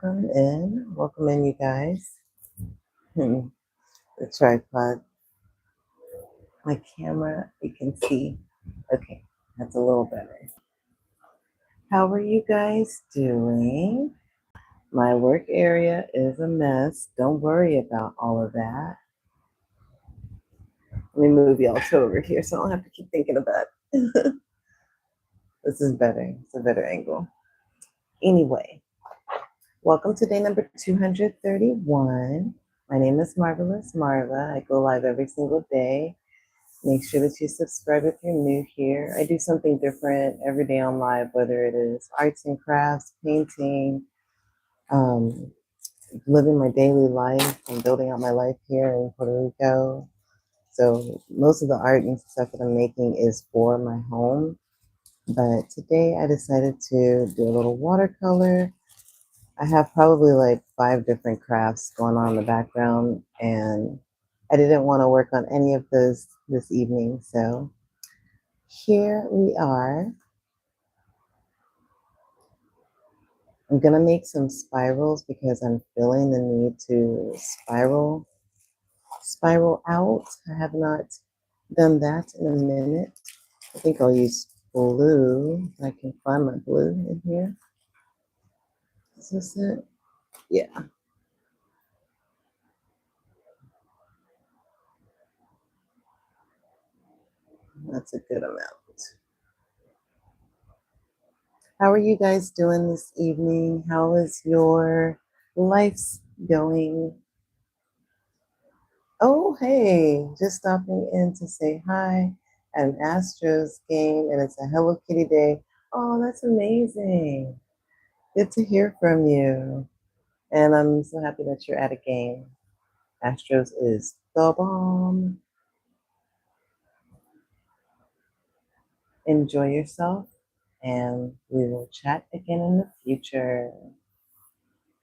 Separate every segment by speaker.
Speaker 1: Welcome in, you guys. The tripod, my camera, you can see. Okay, that's a little better. How are you guys doing? My work area is a mess. Don't worry about all of that. Let me move y'all to over here so I don't have to keep thinking about it. This is better. It's a better angle. Anyway, welcome to day number 231. My name is Marvelous Marva. I go live every single day. Make sure that you subscribe if you're new here. I do something different every day on live, whether it is arts and crafts, painting, living my daily life and building out my life here in Puerto Rico. So most of the art and stuff that I'm making is for my home. But today I decided to do a little watercolor. I have probably like 5 different crafts going on in the background, and I didn't want to work on any of those this evening. So here we are. I'm gonna make some spirals because I'm feeling the need to spiral out. I have not done that in a minute. I think I'll use blue. I can find my blue in here. Is this it? Yeah. That's a good amount. How are you guys doing this evening? How is your life going? Oh, hey, just stopping in to say hi at an Astros game, and it's a Hello Kitty day. Oh, that's amazing. Good to hear from you. And I'm so happy that you're at a game. Astros is the bomb. Enjoy yourself, and we will chat again in the future.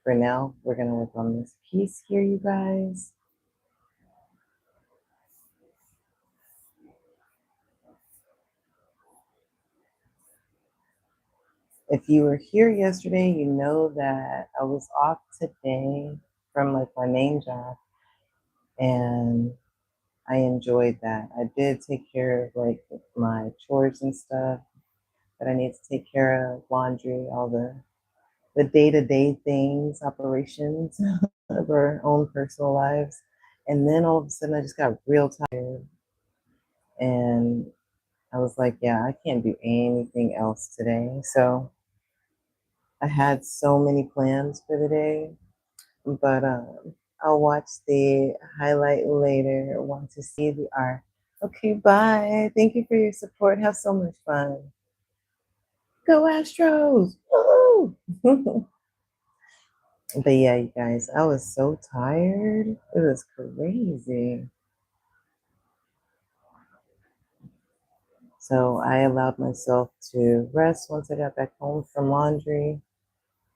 Speaker 1: For now, we're going to work on this piece here, you guys. If you were here yesterday, you know that I was off today from like my main job, and I enjoyed that. I did take care of like my chores and stuff that I need to take care of, laundry, all the day-to-day things, operations of our own personal lives. And then all of a sudden I just got real tired, and I was like, yeah, I can't do anything else today. So I had so many plans for the day, but I'll watch the highlight later. I want to see the art. Okay, bye. Thank you for your support. Have so much fun. Go Astros! Woo! But yeah, you guys, I was so tired. It was crazy. So I allowed myself to rest once I got back home from laundry.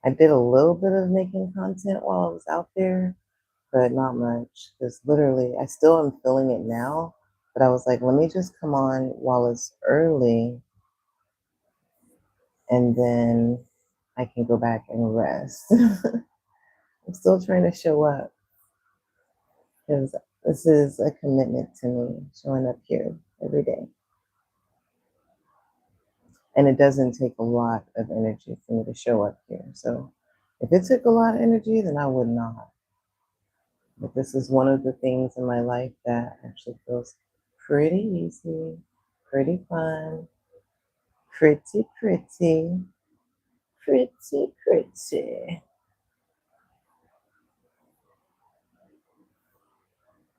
Speaker 1: I did a little bit of making content while I was out there, but not much. Because literally, I still am feeling it now. But I was like, let me just come on while it's early, and then I can go back and rest. I'm still trying to show up because this is a commitment to me, showing up here every day. And it doesn't take a lot of energy for me to show up here. So if it took a lot of energy, then I would not. But this is one of the things in my life that actually feels pretty easy, pretty fun, pretty, pretty, pretty, pretty.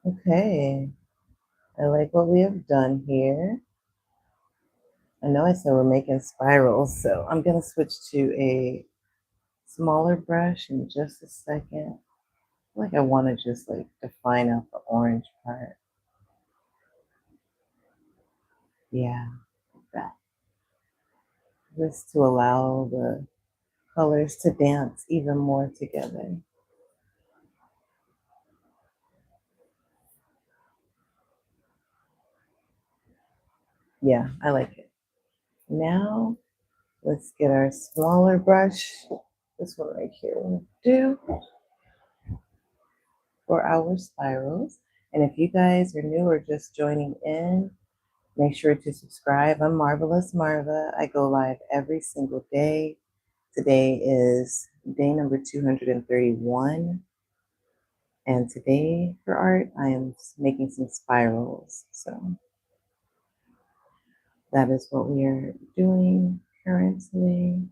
Speaker 1: Okay, I like what we have done here. I know I said we're making spirals, so I'm going to switch to a smaller brush in just a second. Like I want to just like define out the orange part. Yeah, like that. Just to allow the colors to dance even more together. Yeah, I like it. Now let's get our smaller brush. this one right here will do for our spirals. And if you guys are new or just joining in, make sure to subscribe. I'm Marvelous Marva. I go live every single day. Today is day number 231. And today for art, I am making some spirals. So that is what we are doing currently.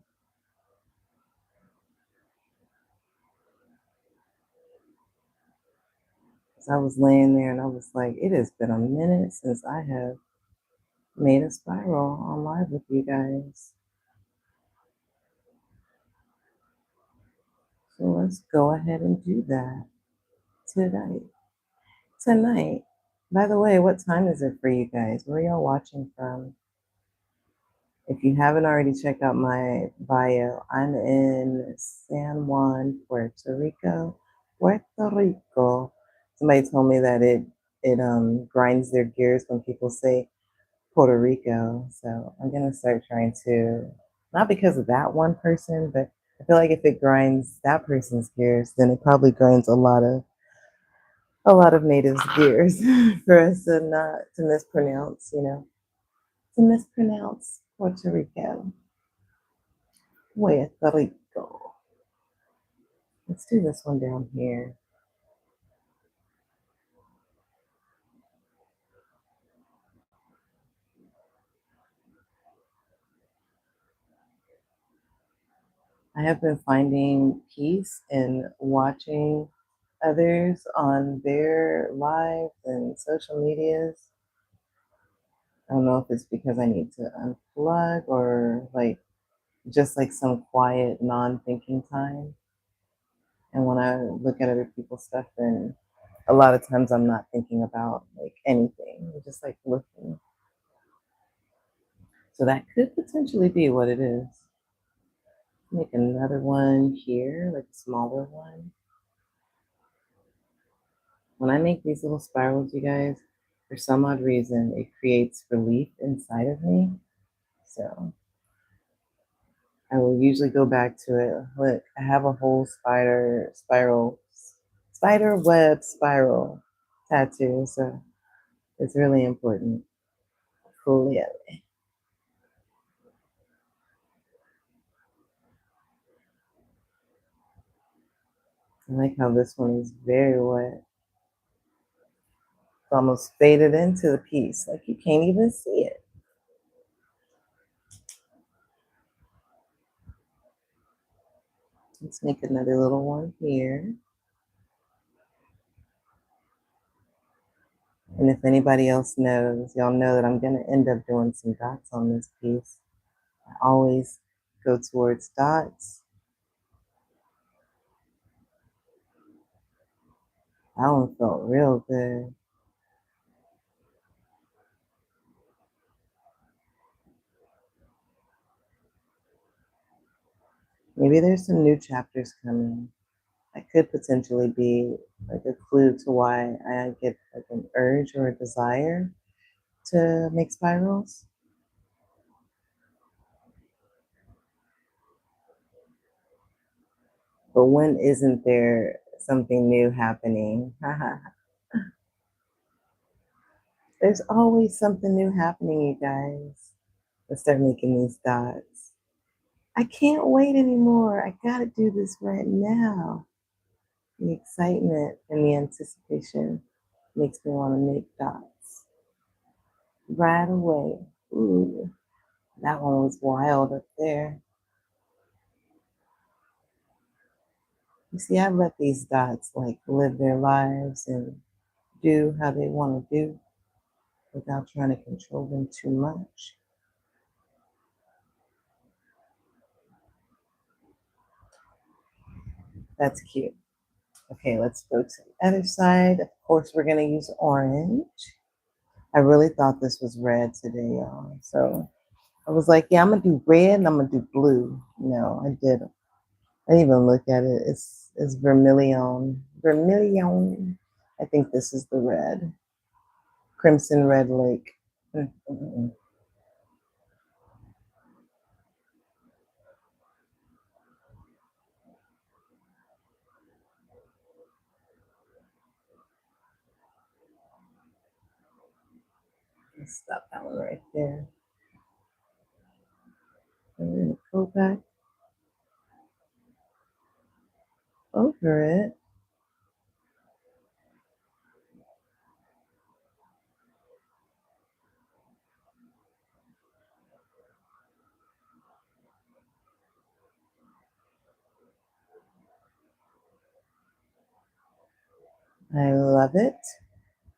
Speaker 1: So I was laying there and I was like, it has been a minute since I have made a spiral on live with you guys. So let's go ahead and do that tonight. Tonight. By the way, what time is it for you guys? Where are y'all watching from? If you haven't already checked out my bio, I'm in San Juan, Puerto Rico. Puerto Rico. Somebody told me that it grinds their gears when people say Puerto Rico. So I'm gonna start trying to, not because of that one person, but I feel like if it grinds that person's gears, then it probably grinds a lot of natives' gears for us to not to mispronounce, to mispronounce Puerto Rico. Puerto Rico. Let's do this one down here. I have been finding peace in watching others on their lives and social medias. I don't know if it's because I need to unplug or like just like some quiet, non-thinking time. And when I look at other people's stuff, then a lot of times I'm not thinking about like anything. I'm just like looking. So that could potentially be what it is. Make another one here, like a smaller one. When I make these little spirals, you guys, for some odd reason, it creates relief inside of me. So I will usually go back to it. Look, I have a whole spider web spiral tattoo. So it's really important. Cool, yeah. I like how this one is very wet. It's almost faded into the piece. Like you can't even see it. Let's make another little one here. And if anybody else knows, y'all know that I'm going to end up doing some dots on this piece. I always go towards dots. That one felt real good. Maybe there's some new chapters coming. That could potentially be like a clue to why I get like an urge or a desire to make spirals. But when isn't there something new happening? There's always something new happening, you guys. Let's start making these dots. I can't wait anymore. I gotta do this right now. The excitement and the anticipation makes me want to make dots right away. Ooh, that one was wild up there. You see, I let these dots like live their lives and do how they want to do without trying to control them too much. That's cute. Okay, let's go to the other side. Of course, we're going to use orange. I really thought this was red today, y'all. So I was like, yeah, I'm going to do red and I'm going to do blue. No, I didn't. I didn't even look at it. It's vermilion. Vermilion. I think this is the red. Crimson Red Lake. Mm-mm. Let's stop that one right there. And we're gonna go back over it. I love it.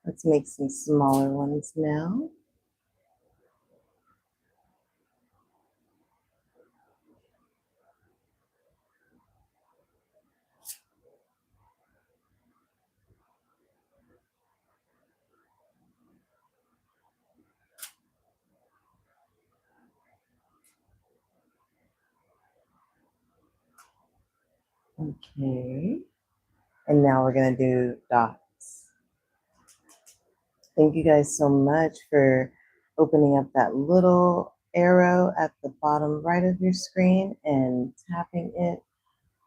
Speaker 1: Let's make some smaller ones now. Okay. And now we're gonna do dots. Thank you guys so much for opening up that little arrow at the bottom right of your screen and tapping it.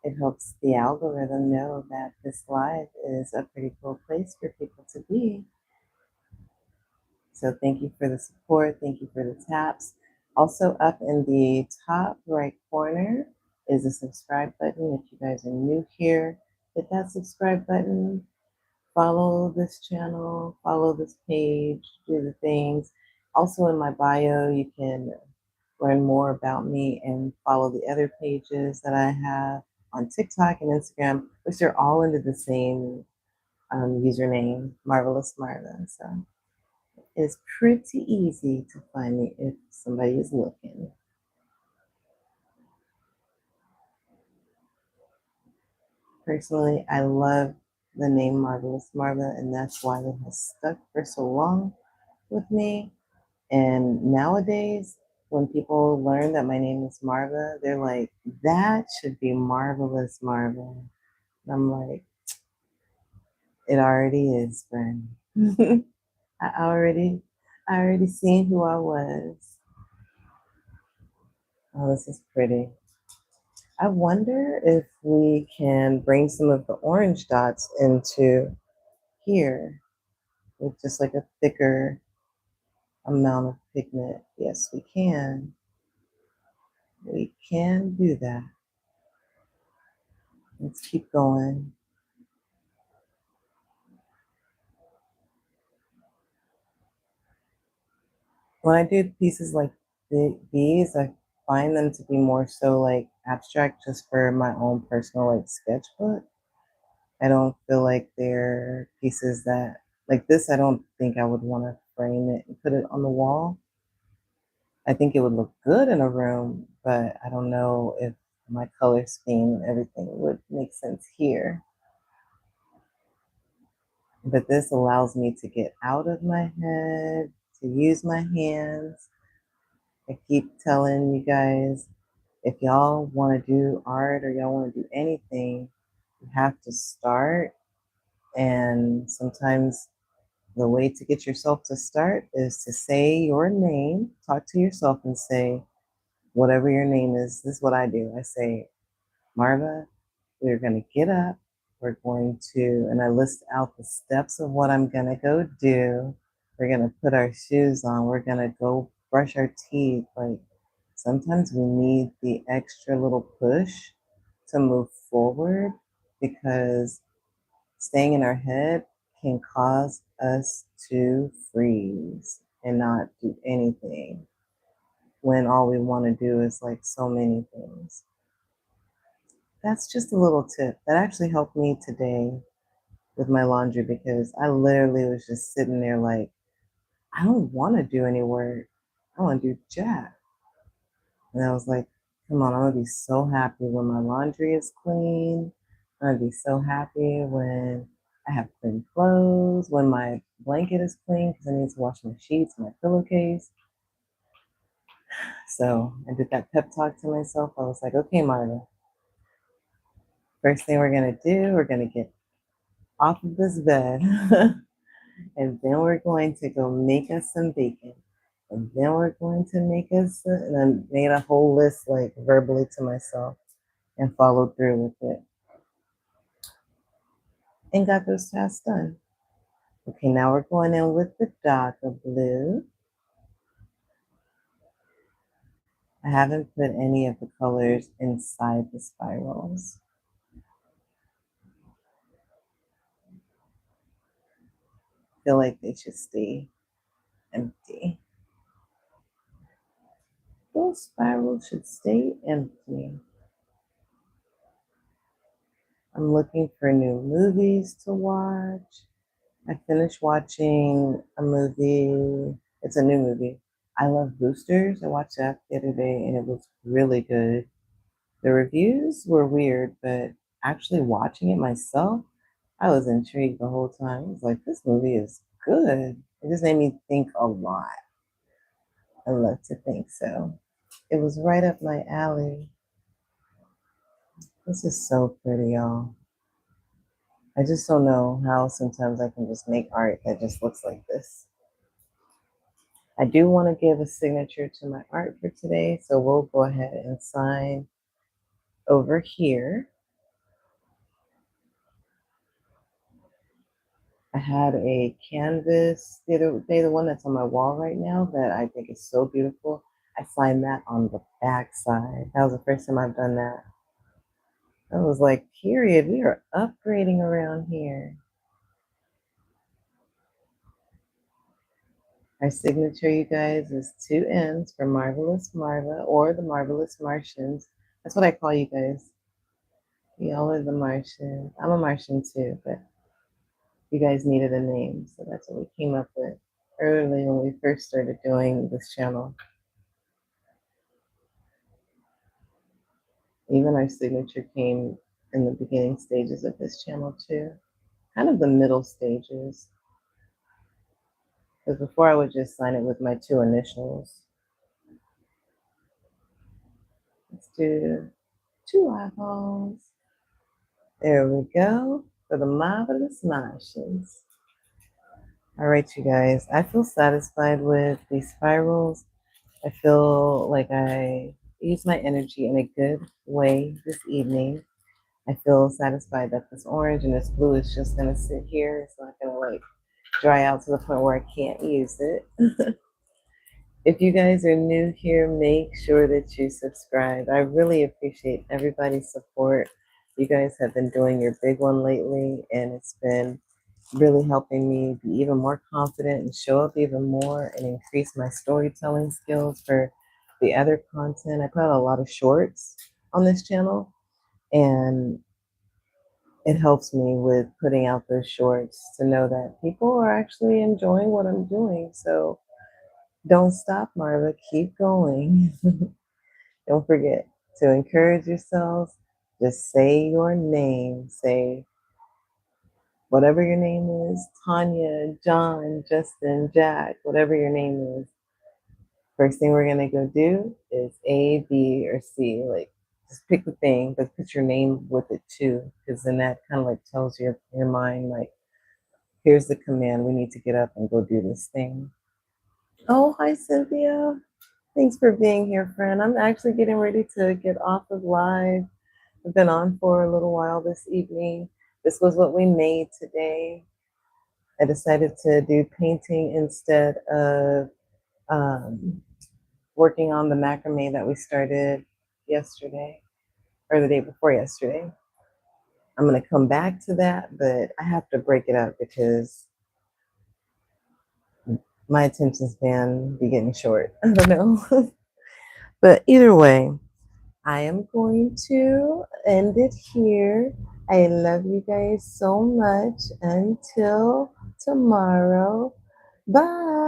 Speaker 1: It helps the algorithm know that this live is a pretty cool place for people to be. So thank you for the support. Thank you for the taps. Also up in the top right corner is a subscribe button. If you guys are new here, hit that subscribe button. Follow this channel, follow this page, do the things. Also in my bio, you can learn more about me and follow the other pages that I have on TikTok and Instagram, which are all under the same username, Marvelous Marva. So it's pretty easy to find me if somebody is looking. Personally, I love the name Marvelous Marva, and that's why it has stuck for so long with me. And nowadays, when people learn that my name is Marva, they're like, that should be Marvelous Marva. And I'm like, it already is, friend. I already seen who I was. Oh, this is pretty. I wonder if we can bring some of the orange dots into here with just like a thicker amount of pigment. Yes, we can. We can do that. Let's keep going. When I do pieces like these, I find them to be more so like abstract just for my own personal like sketchbook. I don't feel like they're pieces that like this. I don't think I would want to frame it and put it on the wall. I think it would look good in a room, but I don't know if my color scheme and everything would make sense here. But this allows me to get out of my head, to use my hands. I keep telling you guys, if y'all want to do art or y'all want to do anything, you have to start. And sometimes the way to get yourself to start is to say your name, talk to yourself and say, whatever your name is, this is what I do. I say, Marva, we're going to get up. We're going to, and I list out the steps of what I'm going to go do. We're going to put our shoes on. We're going to go brush our teeth. Like sometimes we need the extra little push to move forward because staying in our head can cause us to freeze and not do anything when all we want to do is like so many things. That's just a little tip that actually helped me today with my laundry because I literally was just sitting there like, I don't want to do any work. I want to do jack. And I was like, come on, I'm going to be so happy when my laundry is clean. I'm going to be so happy when I have clean clothes, when my blanket is clean because I need to wash my sheets, my pillowcase. So I did that pep talk to myself. I was like, okay, Marta, first thing we're going to do, we're going to get off of this bed. And then we're going to go make us some bacon. And then we're going to make us, and I made a whole list like verbally to myself and followed through with it and got those tasks done. Okay, now we're going in with the darker blue. I haven't put any of the colors inside the spirals. I feel like they should stay empty. Those spirals should stay empty. I'm looking for new movies to watch. I finished watching a movie. It's a new movie. I Love Boosters. I watched that the other day and it was really good. The reviews were weird, but actually watching it myself, I was intrigued the whole time. I was like, this movie is good. It just made me think a lot. I love to think so. It was right up my alley. This is so pretty, y'all. I just don't know how sometimes I can just make art that just looks like this. I do want to give a signature to my art for today, so we'll go ahead and sign over here. I had a canvas the other day, the one that's on my wall right now that I think is so beautiful. I signed that on the back side. That was the first time I've done that. I was like, period, we are upgrading around here. Our signature, you guys, is 2 M's for Marvelous Marva or the Marvelous Martians. That's what I call you guys. Y'all are the Martian. I'm a Martian too, but you guys needed a name, so that's what we came up with early when we first started doing this channel. Even our signature came in the beginning stages of this channel too, kind of the middle stages. Because before I would just sign it with my 2 initials. Let's do 2 eyeballs. There we go for the Marvelous Martians. All right, you guys, I feel satisfied with these spirals. I feel like I use my energy in a good way this evening. I feel satisfied that this orange and this blue is just gonna sit here. It's not gonna like dry out to the point where I can't use it. If you guys are new here, make sure that you subscribe. I really appreciate everybody's support. You guys have been doing your big one lately, and it's been really helping me be even more confident and show up even more and increase my storytelling skills for the other content. I put out a lot of shorts on this channel, and it helps me with putting out those shorts to know that people are actually enjoying what I'm doing. So don't stop, Marva. Keep going. Don't forget to encourage yourselves. Just say your name. Say whatever your name is, Tanya, John, Justin, Jack, whatever your name is. First thing we're gonna go do is A, B, or C. Like, just pick the thing, but put your name with it too, because then that kind of like tells your mind like, here's the command. We need to get up and go do this thing. Oh, hi, Cynthia. Thanks for being here, friend. I'm actually getting ready to get off of live. I've been on for a little while this evening. This was what we made today. I decided to do painting instead of working on the macrame that we started yesterday or the day before yesterday. I'm going to come back to that, but I have to break it up because my attention span be getting short. I don't know. But either way, I am going to end it here. I love you guys so much. Until tomorrow. Bye.